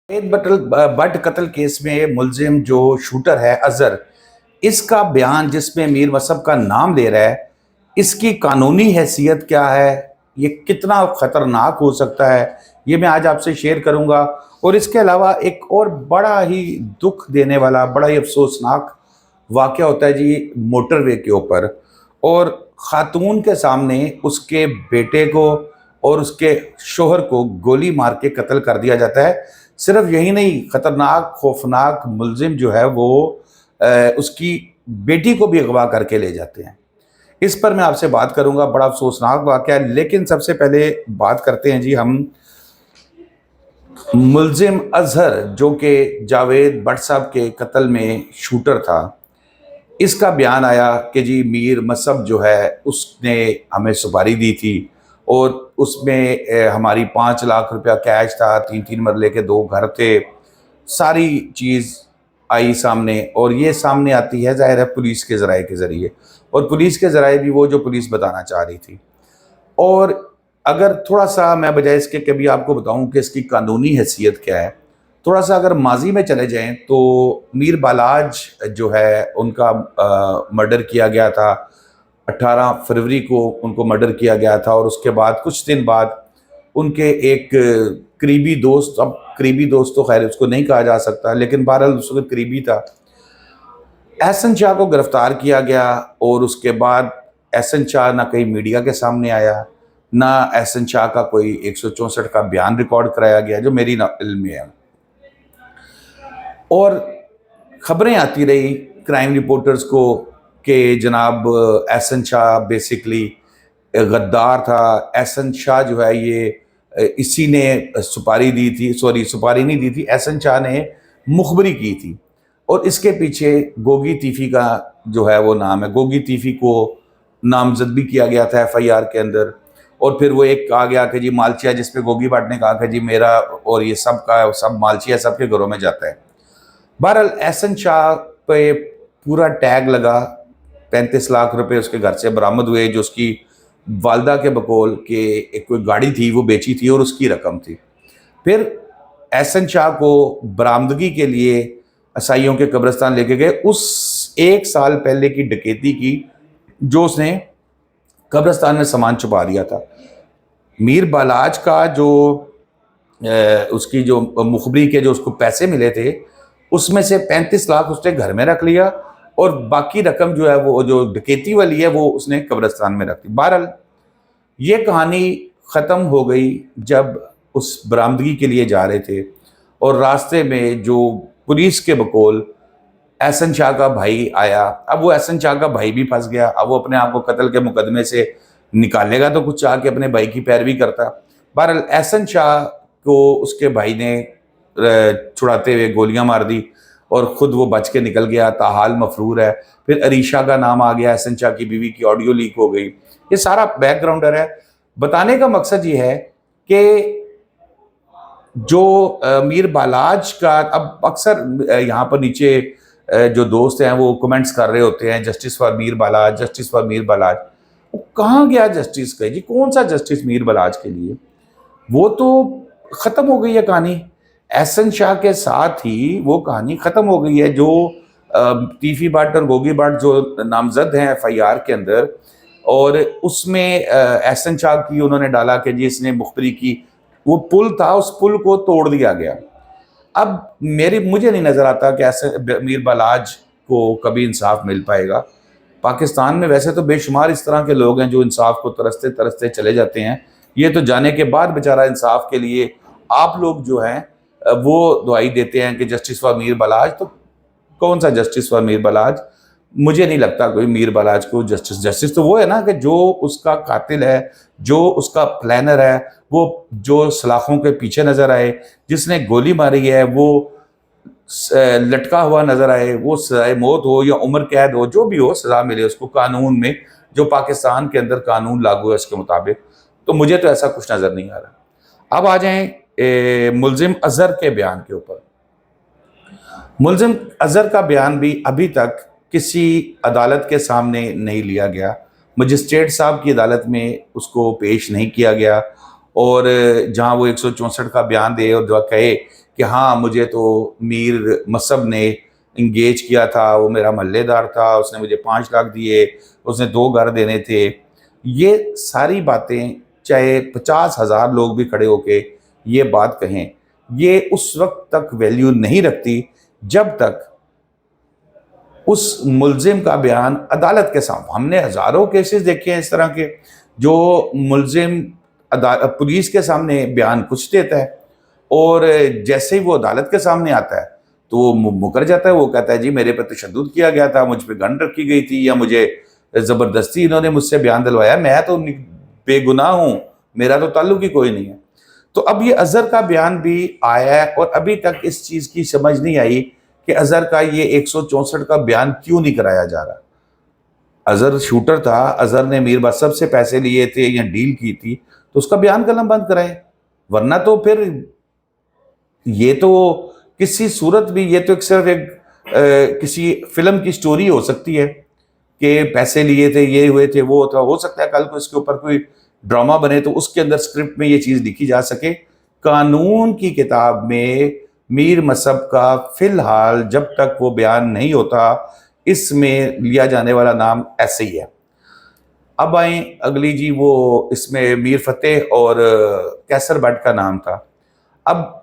जावेद भट्ट कत्ल केस में मुलजिम जो शूटर है अजहर, इसका बयान जिसमें मीर मसहब का नाम ले रहा है, इसकी कानूनी हैसियत क्या है, ये कितना ख़तरनाक हो सकता है, ये मैं आज आपसे शेयर करूंगा। और इसके अलावा एक और बड़ा ही दुख देने वाला, बड़ा ही अफसोसनाक वाक़या होता है जी मोटरवे के ऊपर। और ख़ातून के सामने उसके बेटे को और उसके शोहर को गोली मार के कत्ल कर दिया जाता है। सिर्फ यही नहीं, ख़तरनाक खौफनाक मुलजिम जो है वो उसकी बेटी को भी अगवा करके ले जाते हैं। इस पर मैं आपसे बात करूंगा, बड़ा अफसोसनाक वाक़या है। लेकिन सबसे पहले बात करते हैं जी हम मुलजिम अजहर, जो कि जावेद भट्ट साहब के कत्ल में शूटर था। इसका बयान आया कि जी मीर मसहब जो है उसने हमें सुपारी दी थी और उसमें हमारी 5 लाख रुपया कैश था, 3-3 मरले के 2 घर थे, सारी चीज़ आई सामने। और ये सामने आती है ज़ाहिर है पुलिस के ज़राए के ज़रिए, और पुलिस के ज़राए भी वो जो पुलिस बताना चाह रही थी। और अगर थोड़ा सा मैं बजाय इसके कभी आपको बताऊं कि इसकी कानूनी हैसियत क्या है, थोड़ा सा अगर माजी में चले जाएं तो मीर बालाज जो है उनका मर्डर किया गया था। 18 फरवरी को उनको मर्डर किया गया था और उसके बाद कुछ दिन बाद उनके एक करीबी दोस्त, अब करीबी दोस्त तो खैर उसको नहीं कहा जा सकता, लेकिन बहरहाल उसको करीबी था, एहसन शाह को गिरफ्तार किया गया। और उसके बाद एहसन शाह ना कहीं मीडिया के सामने आया, ना एहसन शाह का कोई 164 का बयान रिकॉर्ड कराया गया जो मेरी इल्म में है। और खबरें आती रही क्राइम रिपोर्टर्स को कि जनाब एहसन शाह बेसिकली गद्दार था, एहसन शाह जो है ये इसी ने सुपारी दी थी, सॉरी सुपारी नहीं दी थी, एहसन शाह ने मुखबरी की थी। और इसके पीछे गोगी तीफी का जो है वो नाम है, गोगी तीफी को नामजद भी किया गया था एफआईआर के अंदर। और फिर वो एक कहा गया कि जी मालचिया, जिसपे गोगी भट्ट ने कहा कि जी मेरा और ये सब का सब मालचिया सबके घरों में जाता है। बहरहाल एहसन शाह पे पूरा टैग लगा, 35 लाख रुपए उसके घर से बरामद हुए, जो उसकी वालदा के बकौल के एक कोई गाड़ी थी वो बेची थी और उसकी रकम थी। फिर एहसन शाह को बरामदगी के लिए असाइयों के कब्रिस्तान लेके गए, उस 1 साल पहले की डकैती की जो उसने कब्रिस्तान में सामान छुपा दिया था। मीर बालाज का जो उसकी जो मुखबरी के जो उसको पैसे मिले थे, उसमें से 35 लाख उसने घर में रख लिया और बाकी रकम जो है वो जो डकैती वाली है वो उसने कब्रिस्तान में रख दी। बहरहाल ये कहानी ख़त्म हो गई जब उस बरामदगी के लिए जा रहे थे और रास्ते में जो पुलिस के बकौल एहसन शाह का भाई आया। अब वो एहसन शाह का भाई भी फंस गया। अब वो अपने आप को कत्ल के मुकदमे से निकालेगा तो कुछ चाह के अपने भाई की पैरवी करता। बहरहाल एहसन शाह को उसके भाई ने छुड़ाते हुए गोलियां मार दी और ख़ुद वो बच के निकल गया, ताहाल मफरूर है। फिर अरीशा का नाम आ गया, एहसन शाह की बीवी की ऑडियो लीक हो गई। ये सारा बैकग्राउंडर है। बताने का मकसद ये है कि जो मीर बालाज का, अब अक्सर यहाँ पर नीचे जो दोस्त हैं वो कमेंट्स कर रहे होते हैं justice for Mir Balaj, justice for Mir Balaj. वो कहाँ गया जस्टिस का जी? कौन सा जस्टिस मीर बालाज के लिए? वो तो ख़त्म हो गई है कहानी। एहसन शाह के साथ ही वो कहानी ख़त्म हो गई है। जो तीफी भट्ट और गोगी भट्ट जो नामजद हैं एफआईआर के अंदर, और उसमें एहसन शाह की उन्होंने डाला कि जी इसने मुखबरी की, वो पुल था, उस पुल को तोड़ दिया गया। अब मुझे नहीं नज़र आता कि ऐसे मीर बालाज को कभी इंसाफ मिल पाएगा। पाकिस्तान में वैसे तो बेशुमार इस तरह के लोग हैं जो इंसाफ को तरसते तरसते चले जाते हैं। ये तो जाने के बाद बेचारा इंसाफ के लिए आप लोग जो हैं वो दुआई देते हैं कि जस्टिस फॉर मीर बालाज। तो कौन सा जस्टिस फॉर मीर बालाज? मुझे नहीं लगता कोई मीर बालाज को जस्टिस। जस्टिस तो वो है ना कि जो उसका कातिल है, जो उसका प्लानर है, वो जो सलाखों के पीछे नजर आए, जिसने गोली मारी है वो लटका हुआ नजर आए, वो सजाए मौत हो या उम्र कैद हो, जो भी हो सजा मिले उसको कानून में, जो पाकिस्तान के अंदर कानून लागू है इसके मुताबिक। तो मुझे तो ऐसा कुछ नजर नहीं आ रहा। अब आ जाएं मुलजिम अजहर के बयान के ऊपर। मुलजिम अजहर का बयान भी अभी तक किसी अदालत के सामने नहीं लिया गया। मजिस्ट्रेट साहब की अदालत में उसको पेश नहीं किया गया। और जहां वो 164 का बयान दे और जो कहे कि हाँ मुझे तो मीर मसब ने इंगेज किया था, वो मेरा महल्लेदार था, उसने मुझे 5 लाख दिए, उसने 2 घर देने थे। ये सारी बातें चाहे 50,000 लोग भी खड़े होके ये बात कहें, ये उस वक्त तक वैल्यू नहीं रखती जब तक उस मुलजिम का बयान अदालत के सामने। हमने हजारों केसेस देखे हैं इस तरह के, जो मुलजिम पुलिस के सामने बयान कुछ देता है और जैसे ही वो अदालत के सामने आता है तो वो मुकर जाता है। वो कहता है जी मेरे पर तशद्दुद किया गया था, मुझ पर गन रखी गई थी, या मुझे ज़बरदस्ती इन्होंने मुझसे बयान दिलवाया, मैं तो बेगुनाह हूँ, मेरा तो ताल्लुक ही कोई नहीं है। तो अब ये अजहर का बयान भी आया है और अभी तक इस चीज़ की समझ नहीं आई कि अजहर का ये 164 का बयान क्यों नहीं कराया जा रहा। अजहर शूटर था, अजहर ने मीर मसब से पैसे लिए थे या डील की थी, तो उसका बयान कलम बंद कराए, वरना तो फिर ये तो किसी सूरत भी ये तो एक सिर्फ एक किसी फिल्म की स्टोरी हो सकती है कि पैसे लिए थे, ये हुए थे, वो था। हो सकता है कल को इसके ऊपर कोई ड्रामा बने तो उसके अंदर स्क्रिप्ट में ये चीज़ लिखी जा सके। कानून की किताब में मीर मसब का फिलहाल जब तक वो बयान नहीं होता, इसमें लिया जाने वाला नाम ऐसे ही है। अब आए अगली जी, वो इसमें मीर फतेह और कैसर बट का नाम था। अब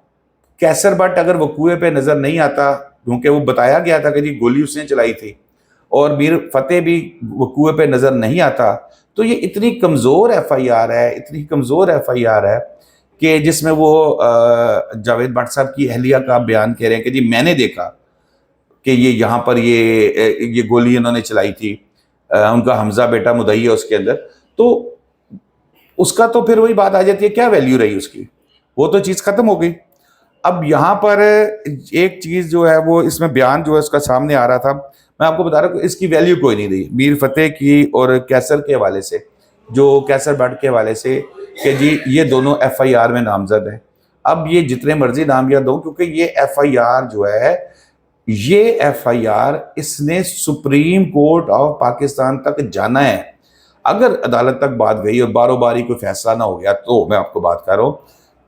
कैसर बट अगर वो कुएं पे नजर नहीं आता, क्योंकि वो बताया गया था कि जी गोली उसने चलाई थी, और मीर फतेह भी वो कुएं पे नजर नहीं आता, तो ये इतनी कमजोर एफआईआर है, इतनी कमजोर एफआईआर है कि जिसमें वो जावेद भट्ट साहब की अहलिया का बयान कह रहे हैं कि जी मैंने देखा कि ये यहाँ पर ये गोली इन्होंने चलाई थी, उनका हमजा बेटा मुदई है उसके अंदर। तो उसका तो फिर वही बात आ जाती है, क्या वैल्यू रही उसकी, वो तो चीज़ खत्म हो गई। अब यहाँ पर एक चीज़ जो है वो इसमें बयान जो है उसका सामने आ रहा था, मैं आपको बता रहा हूँ इसकी वैल्यू कोई नहीं रही मीर फतेह की और कैसर के हवाले से, जो कैसर बट के हवाले से कि जी ये दोनों एफआईआर में नामजद है। अब ये जितने मर्जी नाम या दो, क्योंकि ये एफआईआर जो है, ये एफआईआर इसने सुप्रीम कोर्ट ऑफ पाकिस्तान तक जाना है। अगर अदालत तक बात गई और बारो बारी कोई फैसला ना हो गया, तो मैं आपको बात कर रहा हूँ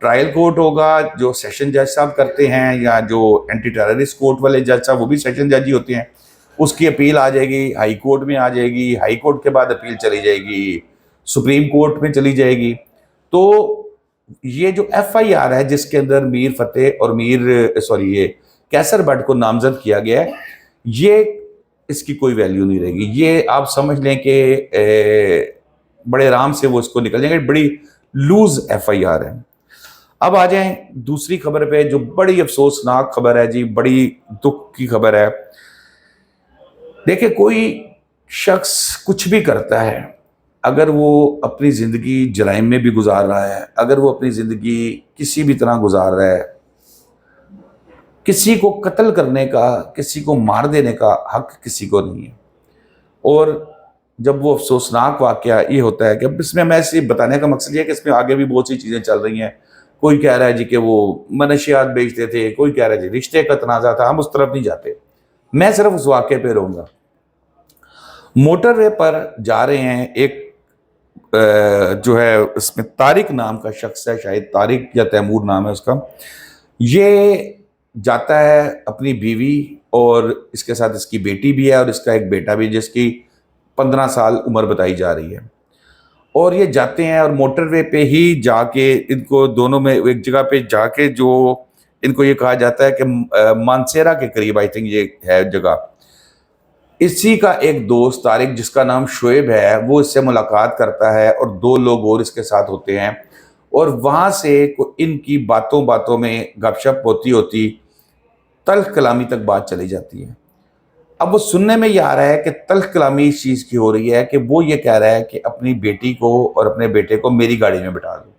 ट्रायल कोर्ट होगा, जो सेशन जज साहब करते हैं, या जो एंटी टेररिस्ट कोर्ट वाले जज साहब वो भी सेशन जज ही होते हैं, उसकी अपील आ जाएगी, हाई कोर्ट में आ जाएगी, हाई कोर्ट के बाद अपील चली जाएगी, सुप्रीम कोर्ट में चली जाएगी। तो ये जो एफआईआर है जिसके अंदर मीर फतेह और ये कैसर बट को नामजद किया गया है, ये इसकी कोई वैल्यू नहीं रहेगी। ये आप समझ लें कि बड़े आराम से वो इसको निकल जाएंगे, बड़ी लूज एफआईआर है। अब आ जाएं दूसरी खबर पे, जो बड़ी अफसोसनाक खबर है जी, बड़ी दुख की खबर है। देखिए, कोई शख्स कुछ भी करता है, अगर वो अपनी ज़िंदगी जराइम में भी गुजार रहा है, अगर वो अपनी ज़िंदगी किसी भी तरह गुजार रहा है, किसी को कत्ल करने का, किसी को मार देने का हक किसी को नहीं है। और जब वो अफसोसनाक वाक़या ये होता है कि अब इसमें मैं इसे बताने का मकसद ये है कि इसमें आगे भी बहुत सी चीज़ें चल रही हैं। कोई कह रहा है जी कि वो मनशियात बेचते थे, कोई कह रहा है जी रिश्ते का तनाज़ा था, हम उस तरफ नहीं जाते, मैं सिर्फ उस वाक़े पे रहूँगा। मोटरवे पर जा रहे हैं, एक जो है इसमें तारिक नाम का शख्स है, शायद तारिक या तैमूर नाम है उसका, ये जाता है अपनी बीवी और इसके साथ इसकी बेटी भी है और इसका एक बेटा भी जिसकी 15 साल उम्र बताई जा रही है। और ये जाते हैं और मोटरवे पे ही जाके इनको दोनों में एक जगह पे जाके, जो इनको ये कहा जाता है कि मानसेरा के करीब आई थिंक ये है जगह, इसी का एक दोस्त तारिक जिसका नाम शोएब है, वो इससे मुलाकात करता है और 2 लोग और इसके साथ होते हैं। और वहाँ से इनकी बातों बातों में गपशप होती होती तल्ख कलामी तक बात चली जाती है। अब वो सुनने में ये आ रहा है कि तल्ख कलामी इस चीज़ की हो रही है कि वो ये कह रहा है कि अपनी बेटी को और अपने बेटे को मेरी गाड़ी में बिठा दो,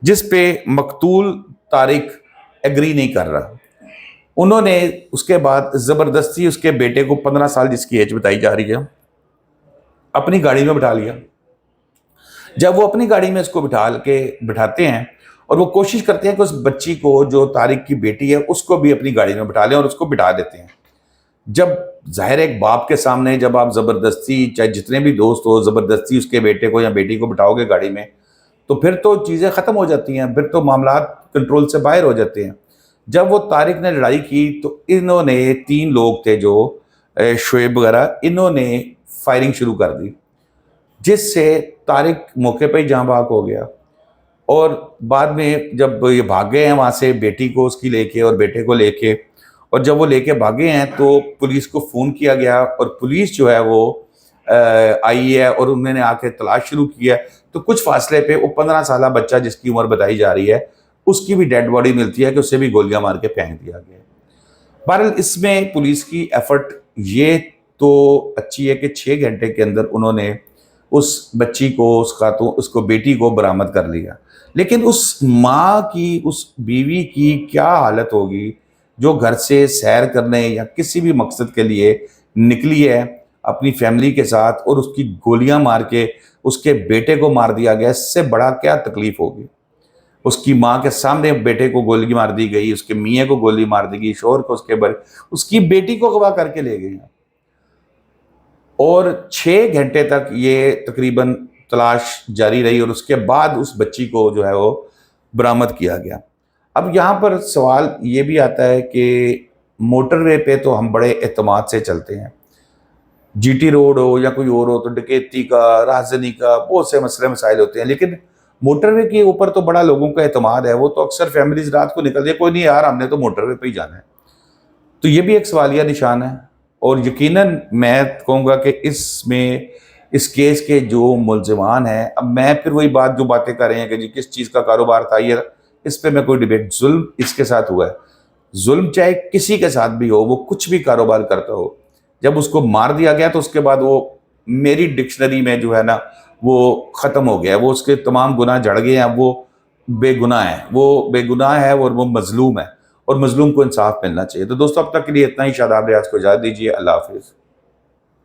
जिस पे मकतूल तारिक एग्री नहीं कर रहा। उन्होंने उसके बाद ज़बरदस्ती उसके बेटे को 15 साल जिसकी एज बताई जा रही है अपनी गाड़ी में बिठा लिया। जब वो अपनी गाड़ी में इसको बिठाते हैं और वो कोशिश करते हैं कि उस बच्ची को, जो तारिक की बेटी है, उसको भी अपनी गाड़ी में बिठा लें और उसको बिठा देते हैं। जब जाहिर एक बाप के सामने जब आप ज़बरदस्ती, चाहे जितने भी दोस्त हो, ज़बरदस्ती उसके बेटे को या बेटी को बिठाओगे गाड़ी में, तो फिर तो चीज़ें ख़त्म हो जाती हैं, फिर तो मामलात कंट्रोल से बाहर हो जाते हैं। जब वो तारिक ने लड़ाई की तो इन्होंने 3 लोग थे जो शुएब वगैरह, इन्होंने फायरिंग शुरू कर दी, जिससे तारिक मौके पे ही जाँ बाक हो गया। और बाद में जब ये भागे हैं वहाँ से बेटी को उसकी लेके और बेटे को लेके, और जब वो लेके भागे हैं तो पुलिस को फ़ोन किया गया और पुलिस जो है वो आई है और उन्होंने आके तलाश शुरू की है। तो कुछ फासले पे वो 15 साला बच्चा जिसकी उम्र बताई जा रही है, उसकी भी डेड बॉडी मिलती है कि उसे भी गोलियां मार के फेंक दिया गया। बहरहाल इसमें पुलिस की एफर्ट ये तो अच्छी है कि 6 घंटे के अंदर उन्होंने उस बच्ची को, उस खातून, उसको बेटी को बरामद कर लिया। लेकिन उस माँ की, उस बीवी की क्या हालत होगी जो घर से सैर करने या किसी भी मकसद के लिए निकली है अपनी फैमिली के साथ और उसकी गोलियां मार के उसके बेटे को मार दिया गया। इससे बड़ा क्या तकलीफ होगी। उसकी माँ के सामने बेटे को गोली मार दी गई, उसके मियाँ को गोली मार दी गई, शोहर को, उसके बर उसकी बेटी को अगवा करके ले गए। और 6 घंटे तक ये तकरीबन तलाश जारी रही और उसके बाद उस बच्ची को जो है वो बरामद किया गया। अब यहाँ पर सवाल ये भी आता है कि मोटरवे पे तो हम बड़े एतमाद से चलते हैं, जीटी रोड हो या कोई और हो तो डकैती का, राहज़नी का बहुत से मसले मसाइल होते हैं, लेकिन मोटरवे के ऊपर तो बड़ा लोगों का एतमाद है। वो तो अक्सर फैमिलीज रात को निकलती है, कोई नहीं यार हमने तो मोटरवे पे ही जाना है। तो ये भी एक सवालिया निशान है। और यकीनन मैं कहूँगा कि इसमें इस केस के जो मुलजमान हैं, अब मैं फिर वही बात जो बातें कर रहे हैं कि जी किस चीज़ का कारोबार था ये, इस पे मैं कोई डिबेट, जुल्म इसके साथ हुआ है। जुल्म चाहे किसी के साथ भी हो, वो कुछ भी कारोबार करता हो, जब उसको मार दिया गया तो उसके बाद वो मेरी डिक्शनरी में जो है ना वो ख़त्म हो गया है, वो उसके तमाम गुनाह जड़ गए हैं। वो बेगुनाह है, वो बेगुनाह है और वो मजलूम है, और मजलूम को इंसाफ मिलना चाहिए। तो दोस्तों अब तक के लिए इतना ही। शादाब रियाज को इजाज़त दीजिए। अल्लाह हाफिज़।